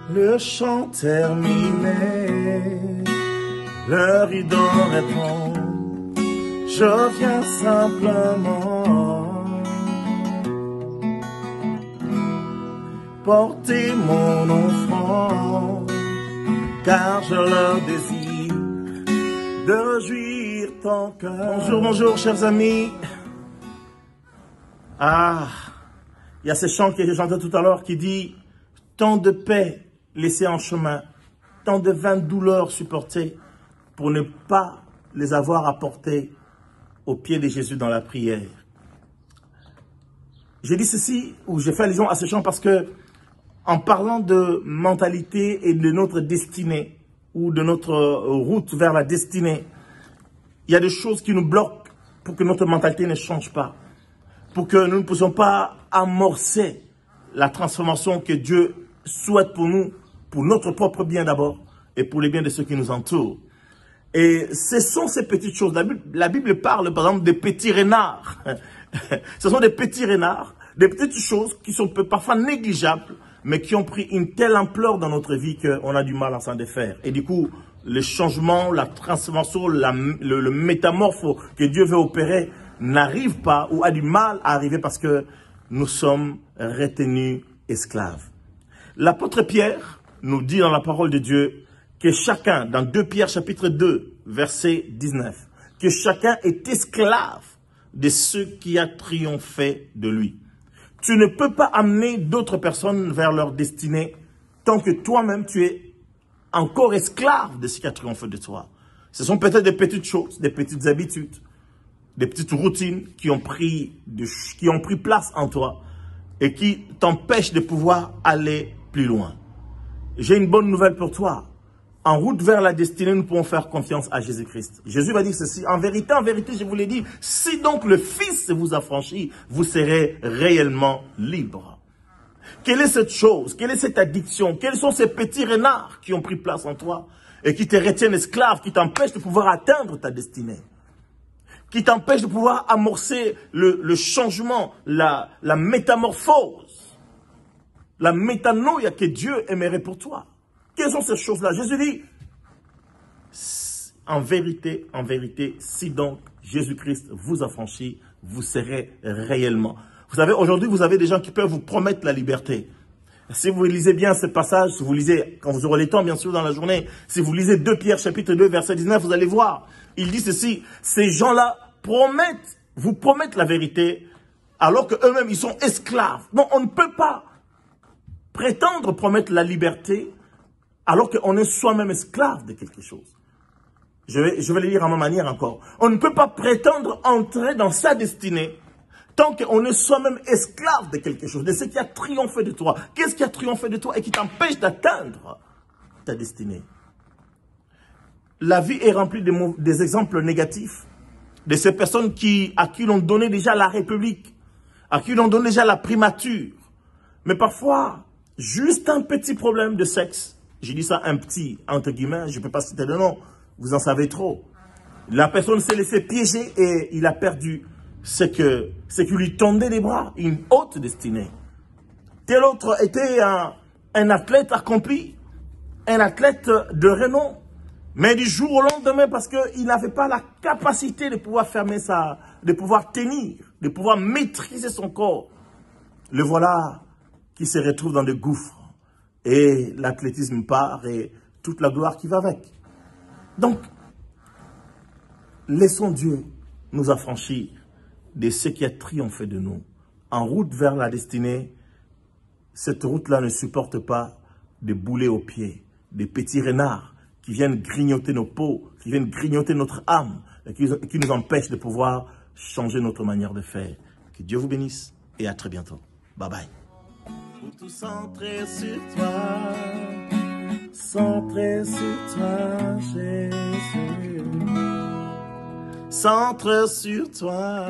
Le chant terminé, le rideau répond, je viens simplement porter mon offrande, car je leur désire de réjouir ton cœur. Bonjour, bonjour, chers amis. Il y a ce chant que j'ai chanté tout à l'heure qui dit « Tant de paix laissée en chemin, tant de vaines douleurs supportées pour ne pas les avoir apportées au pied de Jésus dans la prière. » J'ai dit ceci, ou j'ai fait allusion à ce chant parce que, en parlant de mentalité et de notre destinée, ou de notre route vers la destinée, il y a des choses qui nous bloquent pour que notre mentalité ne change pas, pour que nous ne puissions pas amorcer la transformation que Dieu souhaite pour nous, pour notre propre bien d'abord, et pour le bien de ceux qui nous entourent. Et ce sont ces petites choses. La Bible parle, par exemple, des petits renards. Ce sont des petits renards, des petites choses qui sont parfois négligeables, mais qui ont pris une telle ampleur dans notre vie qu'on a du mal à s'en défaire. Et du coup, le changement, la transformation, le métamorphe que Dieu veut opérer n'arrive pas ou a du mal à arriver parce que nous sommes retenus esclaves. L'apôtre Pierre nous dit dans la parole de Dieu que chacun, dans 2 Pierre chapitre 2, verset 19, que chacun est esclave de ce qui a triomphé de lui. Tu ne peux pas amener d'autres personnes vers leur destinée tant que toi-même tu es encore esclave de ce qui a triomphé de toi. Ce sont peut-être des petites choses, des petites habitudes, des petites routines qui ont pris place en toi et qui t'empêchent de pouvoir aller plus loin. J'ai une bonne nouvelle pour toi. En route vers la destinée, nous pouvons faire confiance à Jésus-Christ. Jésus va dire ceci, en vérité, je vous l'ai dit, si donc le Fils vous affranchit, vous serez réellement libre. Quelle est cette chose? Quelle est cette addiction? Quels sont ces petits renards qui ont pris place en toi et qui te retiennent esclave, qui t'empêchent de pouvoir atteindre ta destinée? Qui t'empêchent de pouvoir amorcer le changement, la métamorphose, la métanoïa que Dieu aimerait pour toi? Quelles sont ces choses-là? Jésus dit, en vérité, si donc Jésus-Christ vous affranchit, vous serez réellement. Vous savez, aujourd'hui, vous avez des gens qui peuvent vous promettre la liberté. Si vous lisez bien ce passage, si vous lisez, quand vous aurez le temps, bien sûr, dans la journée, si vous lisez 2 Pierre, chapitre 2, verset 19, vous allez voir. Il dit ceci, ces gens-là vous promettent la vérité, alors qu'eux-mêmes, ils sont esclaves. Non, on ne peut pas prétendre promettre la liberté, alors qu'on est soi-même esclave de quelque chose. Je vais le lire à ma manière encore. On ne peut pas prétendre entrer dans sa destinée tant qu'on est soi-même esclave de quelque chose, de ce qui a triomphé de toi. Qu'est-ce qui a triomphé de toi et qui t'empêche d'atteindre ta destinée? La vie est remplie des exemples négatifs, de ces personnes à qui l'on donnait déjà la République, à qui l'on donnait déjà la primature. Mais parfois, juste un petit problème de sexe, j'ai dit ça un petit, entre guillemets, je ne peux pas citer le nom, vous en savez trop. La personne s'est laissée piéger et il a perdu ce qui lui tendait les bras, une haute destinée. Tel autre était un athlète accompli, un athlète de renom, mais du jour au lendemain, parce qu'il n'avait pas la capacité de pouvoir de pouvoir tenir, de pouvoir maîtriser son corps, le voilà qui se retrouve dans des gouffres. Et l'athlétisme part et toute la gloire qui va avec. Donc, laissons Dieu nous affranchir de ce qui a triomphé de nous. En route vers la destinée, cette route-là ne supporte pas des boulets aux pieds, des petits renards qui viennent grignoter nos peaux, qui viennent grignoter notre âme et qui nous empêchent de pouvoir changer notre manière de faire. Que Dieu vous bénisse et à très bientôt. Bye bye. Pour tout centrer sur toi, Jésus. Centre sur toi.